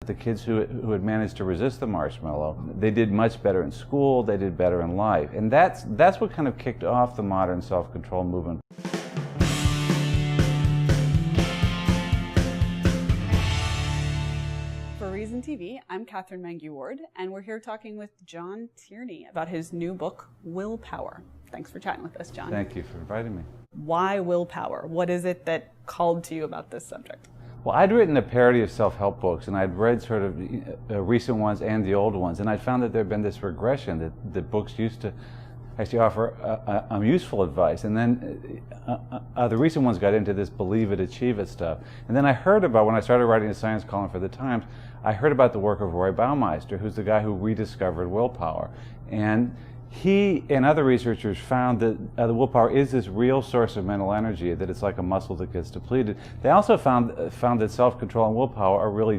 The kids who had managed to resist the marshmallow, they did much better in school, they did better in life. And that's what kind of kicked off the modern self-control movement. For Reason TV, I'm Catherine Mangu-Ward, and we're here talking with John Tierney about his new book, Willpower. Thanks for chatting with us, John. Thank you for inviting me. Why willpower? What is it that called to you about this subject? Well, I'd written a parody of self-help books, and I'd read sort of recent ones and the old ones, and I'd found that there had been this regression that books used to actually offer useful advice, and then the recent ones got into this believe it, achieve it stuff. And then I heard about, when I started writing a science column for the Times, I heard about the work of Baumeister, who's the guy who rediscovered willpower. And he and other researchers found that the willpower is this real source of mental energy, that it's like a muscle that gets depleted. They also found that self-control and willpower are really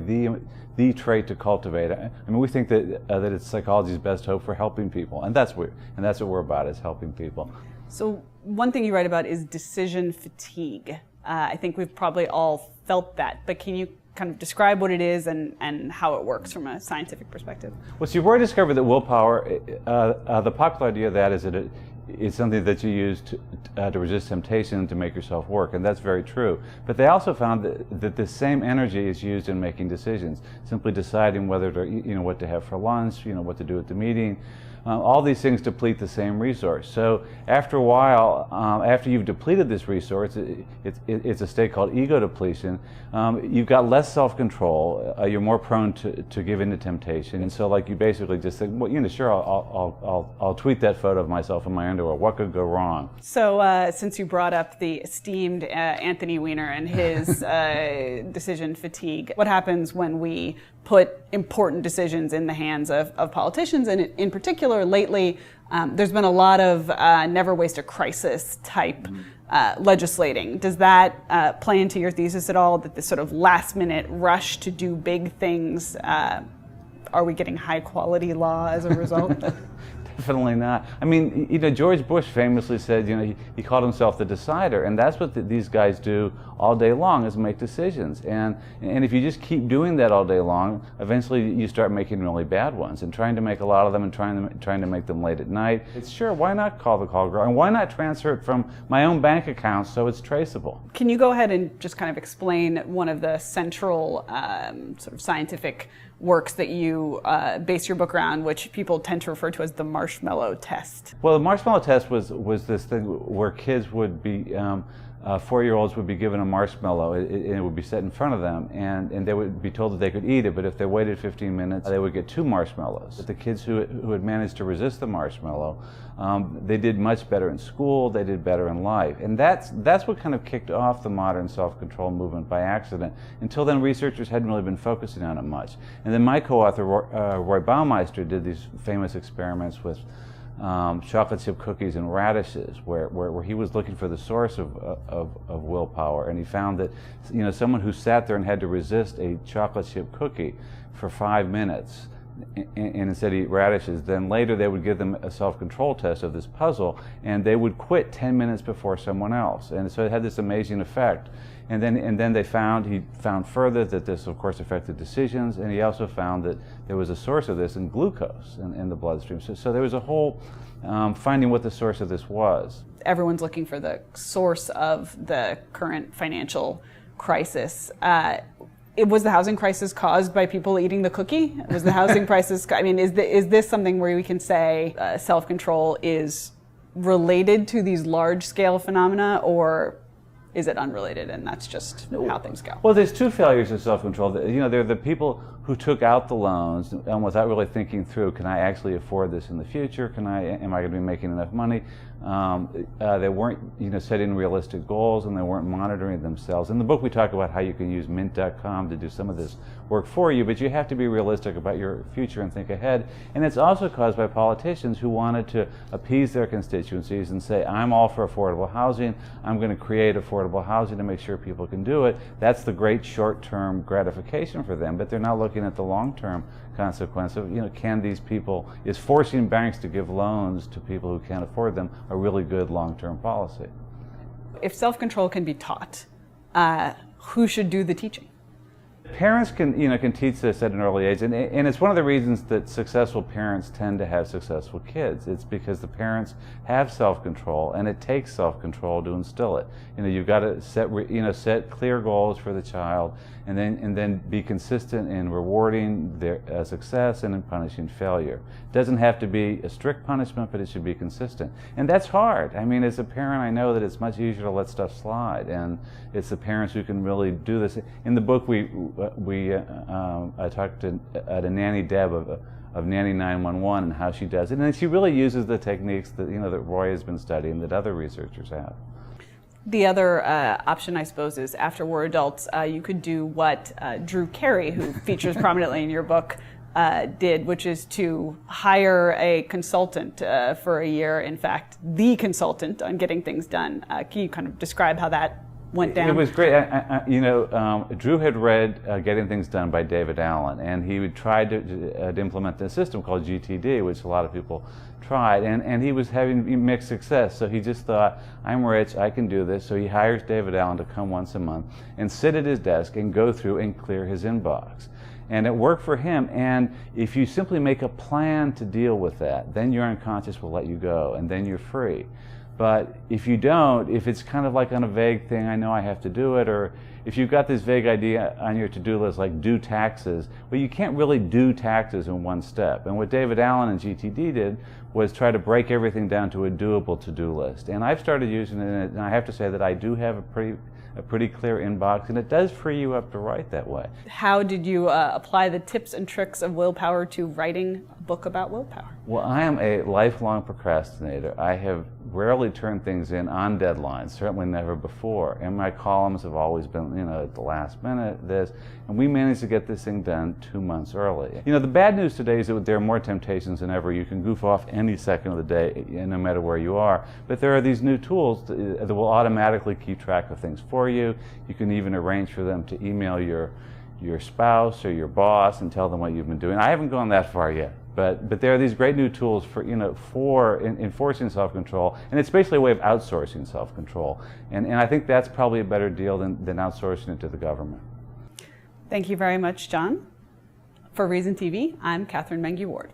the trait to cultivate. I mean, we think that it's psychology's best hope for helping people, and that's what we're about, is helping people. So one thing you write about is decision fatigue. I think we've probably all felt that, but can you kind of describe what it is and how it works from a scientific perspective? Well, so you've already discovered that willpower, the popular idea of that is that it's something that you use to resist temptation and to make yourself work, and that's very true. But they also found that the same energy is used in making decisions, simply deciding whether to, what to have for lunch, what to do at the meeting. All these things deplete the same resource. So after a while, after you've depleted this resource, it's a state called ego depletion. You've got less self-control. You're more prone to give in to temptation. And so, like, you basically just think, well, sure, I'll tweet that photo of myself in my underwear. What could go wrong? So since you brought up the esteemed Anthony Weiner and his decision fatigue, what happens when we put important decisions in the hands of politicians? And in particular, lately, there's been a lot of never waste a crisis type legislating. Does that play into your thesis at all, that this sort of last minute rush to do big things, are we getting high quality law as a result? Definitely not. I mean, George Bush famously said, he called himself the decider, and that's what these guys do all day long, is make decisions. And if you just keep doing that all day long, eventually you start making really bad ones, and trying to make a lot of them and trying to make them late at night. It's sure, why not call the call girl, and why not transfer it from my own bank account so it's traceable? Can you go ahead and just kind of explain one of the central sort of scientific works that you base your book around, which people tend to refer to as the Marshmallow Test? Well, the Marshmallow Test was this thing where kids would be, 4-year-olds would be given a marshmallow, and it would be set in front of them, and they would be told that they could eat it, but if they waited 15 minutes, they would get 2 marshmallows. The kids who had managed to resist the marshmallow, they did much better in school, they did better in life. And that's what kind of kicked off the modern self-control movement by accident. Until then, researchers hadn't really been focusing on it much. And then my co-author, Baumeister, did these famous experiments with chocolate chip cookies and radishes, where he was looking for the source of willpower, and he found that someone who sat there and had to resist a chocolate chip cookie for 5 minutes and instead eat radishes, then later they would give them a self-control test of this puzzle, and they would quit 10 minutes before someone else. And so it had this amazing effect. And then he found further that this, of course, affected decisions, and he also found that there was a source of this in glucose in the bloodstream. So there was a whole finding what the source of this was. Everyone's looking for the source of the current financial crisis. Was the housing crisis caused by people eating the cookie? Was the housing crisis, I mean, is this something where we can say self-control is related to these large-scale phenomena, or is it unrelated and that's just how things go? Well, there's 2 failures of self-control. There are the people who took out the loans and without really thinking through, can I actually afford this in the future? Am I going to be making enough money? They weren't setting realistic goals, and they weren't monitoring themselves. In the book we talk about how you can use mint.com to do some of this work for you, but you have to be realistic about your future and think ahead. And it's also caused by politicians who wanted to appease their constituencies and say, I'm all for affordable housing, I'm going to create affordable housing to make sure people can do it. That's the great short-term gratification for them, but they're not looking at the long-term consequence of, can these people, is forcing banks to give loans to people who can't afford them a really good long-term policy? If self-control can be taught, who should do the teaching? Parents can teach this at an early age, and it's one of the reasons that successful parents tend to have successful kids. It's because the parents have self-control, and it takes self-control to instill it. You've got to set clear goals for the child, and then be consistent in rewarding their success and in punishing failure. It doesn't have to be a strict punishment, but it should be consistent, and that's hard. I mean, as a parent, I know that it's much easier to let stuff slide, and it's the parents who can really do this. In the book, I talked to Nanny Deb of Nanny 911 and how she does it, and she really uses the techniques that that Roy has been studying, that other researchers have. The other option, I suppose, is after we're adults, you could do what Drew Carey, who features prominently in your book, did, which is to hire a consultant for a year. In fact, the consultant on getting things done. Can you kind of describe how that went down? It was great. Drew had read Getting Things Done by David Allen, and he would try to implement this system called GTD, which a lot of people tried, and he was having mixed success. So he just thought, I'm rich, I can do this. So he hires David Allen to come once a month and sit at his desk and go through and clear his inbox. And it worked for him, and if you simply make a plan to deal with that, then your unconscious will let you go, and then you're free. But if you don't, if it's kind of like on a vague thing, I know I have to do it, or if you've got this vague idea on your to-do list like do taxes, well, you can't really do taxes in one step. And what David Allen and GTD did was try to break everything down to a doable to-do list. And I've started using it, and I have to say that I do have a pretty clear inbox, and it does free you up to write that way. How did you apply the tips and tricks of willpower to writing a book about willpower? Well, I am a lifelong procrastinator. I have rarely turned things in on deadlines, certainly never before. And my columns have always been, at the last minute, and we managed to get this thing done 2 months early. The bad news today is that there are more temptations than ever. You can goof off any second of the day, no matter where you are. But there are these new tools that will automatically keep track of things for you. You can even arrange for them to email your spouse or your boss and tell them what you've been doing. I haven't gone that far yet. But there are these great new tools for enforcing self-control, and it's basically a way of outsourcing self-control. And I think that's probably a better deal than outsourcing it to the government. Thank you very much, John. For Reason TV, I'm Catherine Mangu-Ward.